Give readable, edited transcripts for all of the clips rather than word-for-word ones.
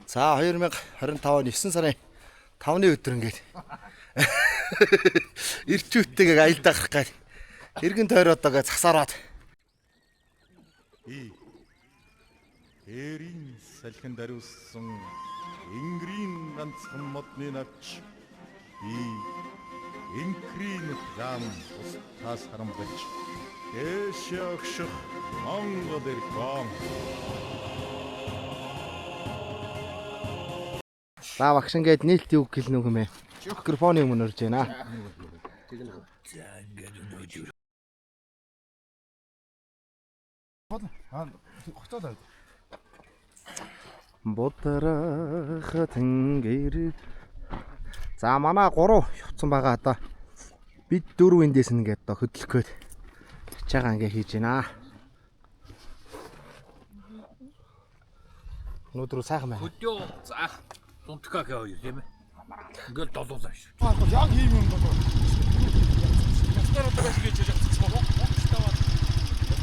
За 2025 оны 9 сарын 5-ны өдөр ингээд ирчүүттэйгээ аялдаа гарах гээд эргэн тойроод засаараад Эрийн салхин дариулсан Ингрийн ганцхан модны навч Инкрийн зам устас харамгаж дэшөөгшөх Монгол иргэн. За багш ингээд нээлт юу гэлнэ үг юм ээ. Микрофоны өмнө орж байна. За ингээд өнөөдөр Бодрах тэнгэр. За манай 3 явцсан байгаа одоо. Бид 4 эндээс ингээд одоо хөдлөх гээд чагаа ингээ хийж байна. Өнөөдөр сайхан байна. хөдөө заах дунтгаагээ хоёр тийм ээ. Ингээд долуулаа шүү. Яг ийм юм болоо. Ястаар одоо байж гэж явчих болов уу?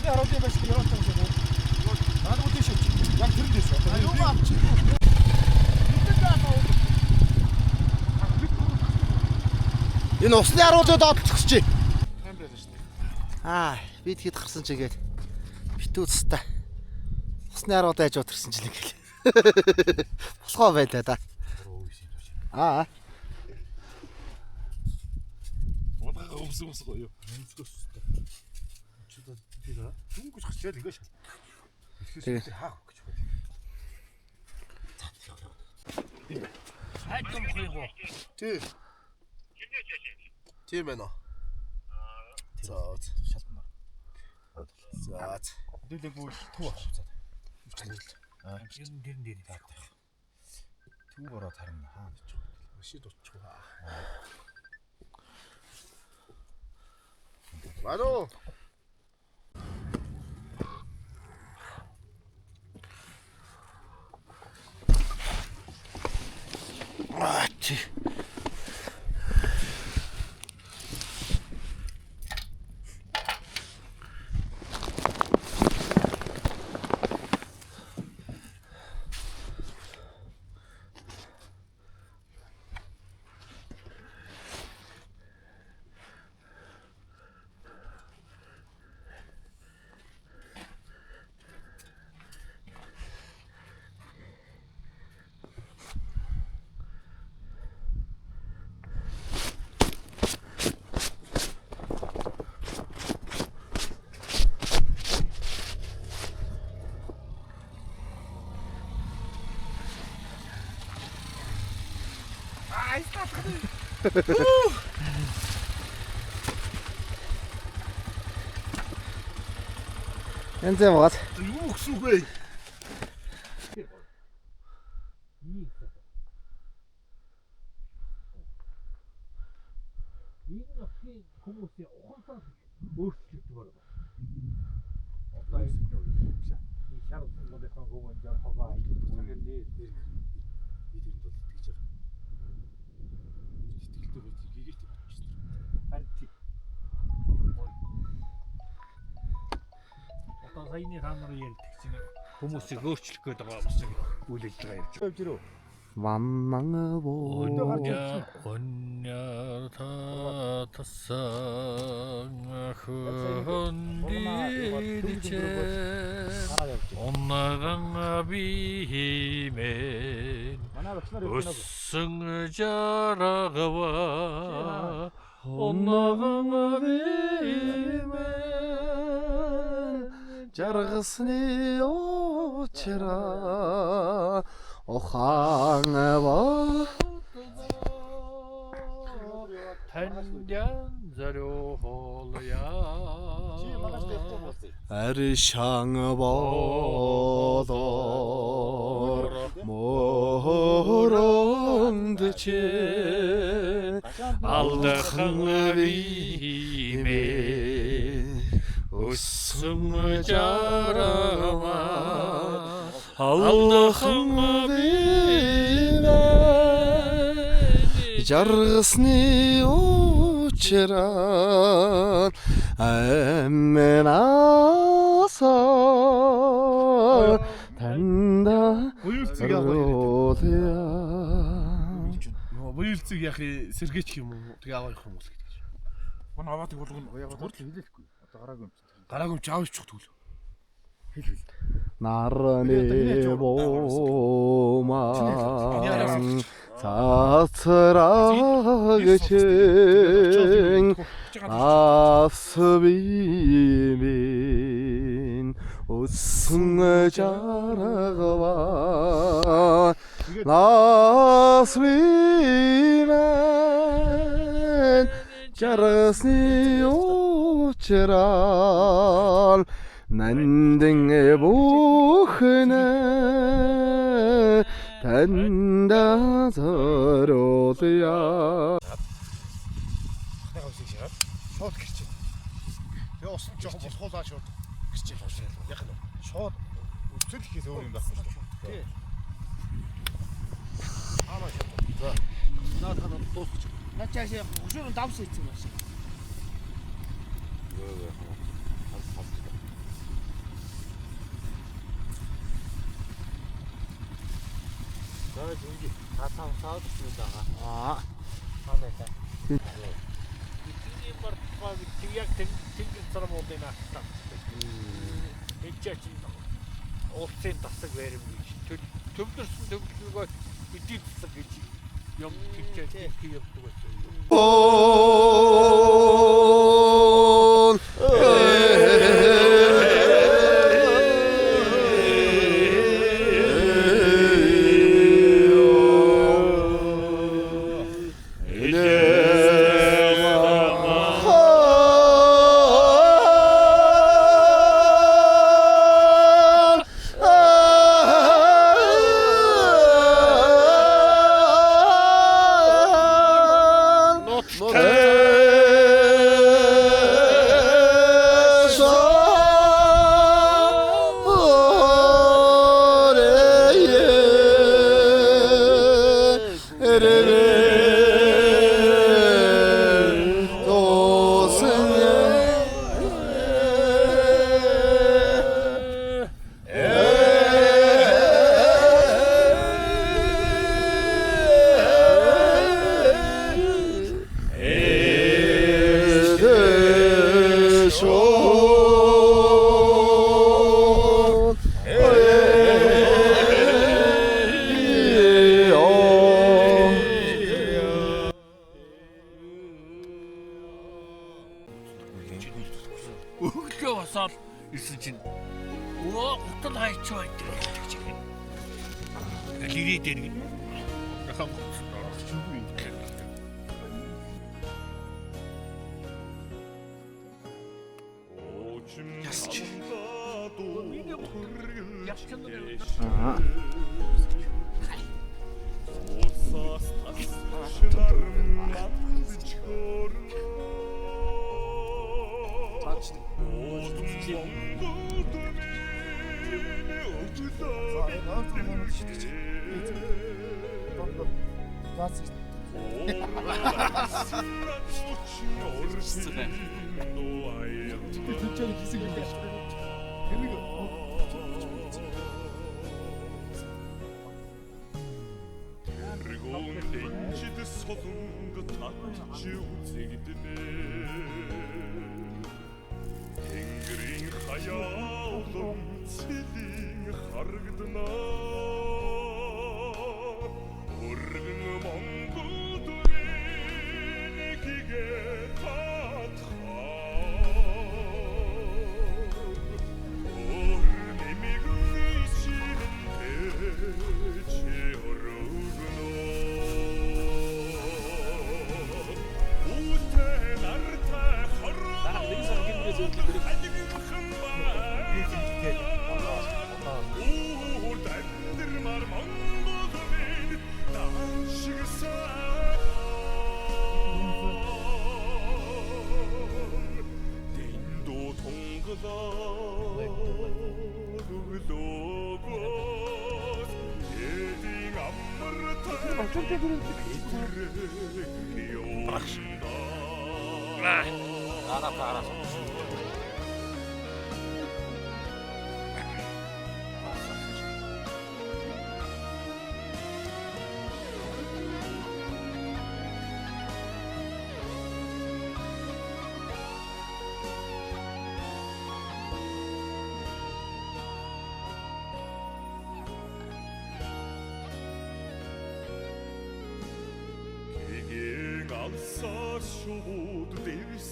Би хараад юм шиг яваад байгаа юм. Наад үгүй шүү. Яг тэр дэс. Аюу авчих. Энэ усны харуулжод одлох чи. Би тэгэхэд гарсан чигээд битүүцтэй. Усны харууд айж удирсан ч нэг гэл. Болохоо байлаа да. Удаа өвсөс гоё. Чудаа тийра. Дүнгэж хачаад ингээ шал. Тэгээ. Хаах гэж байна. Хайд юм хойгоо. Тийм байна уу? За шалтмаа. За. Дэлгүүл түү авах. Дэрэн дээр таа. Түү бороод харна хаана ч. Машид учих. Алло. Ачи. Энзэ мод. Юу гэсэн үг вэ? Хүмүүсийн ухаансаа өөрчлөгдөж байна. Одоо энэ шаардлага модынхаа гомонд явахгаа ингээд дээр бид энд бол итгэж байгаа. Итгэлтэй байж гэгээлтэй болж байна. Харин одоо саяны хаанаар ярьдаг чинь хүмүүсийг өөрчлөх гээд байгаа бас үйл ажиллагаа явж байна. Ваммангавоо. Оння татасан хөндийчээ оннаган бихимэн өссөн жарагава оннаган бихимэн жаргасны очраа охаанава таньян зориулъя аршаан болоор морондч алдахан бимэ өссөн жаргава алдахан жаргасны очраа амнасаа танда Боёлцыг яах сэргээч юм уу? Тэгээ аваа явах юм уу гэж. Гон аваад болгоно. Хурд хэлээхгүй. Одоо гараагүй юм. Гараагүй юм чаавч чих төгөл. Хэл. 나란히 보만 사스라그친 아스비민 웃음을 자라가와 나스비민 자라스니 오체랄 난등에 보흐네 단다서로드야 내가 무슨 시간? шууд гэрч. Тэгээ ус жоохон босгуулаа шууд гэрч яваа. Яг нь шууд өвцөл ихээс өөр юм байхгүй шүү. Тий. Аа шууд. За. Наад ханаа дуусчих. Начааш хошуурын давс хийсэн байна. За зинги татаа саад байгаа. Хаанаа. Бидний мартфаг яг тэнгэр царамуудын ахтаа. Эцээч улсын тасаг байрам гэж төвлөрсөн төвлөгөө эдийн засаг гэж юм хэлж явдаг байсан. Өглөө босоод ирсэн чинь өө гутал хайч байдаг гэж юм. Галерей дээр яхаа чимгүй юм.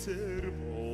serbo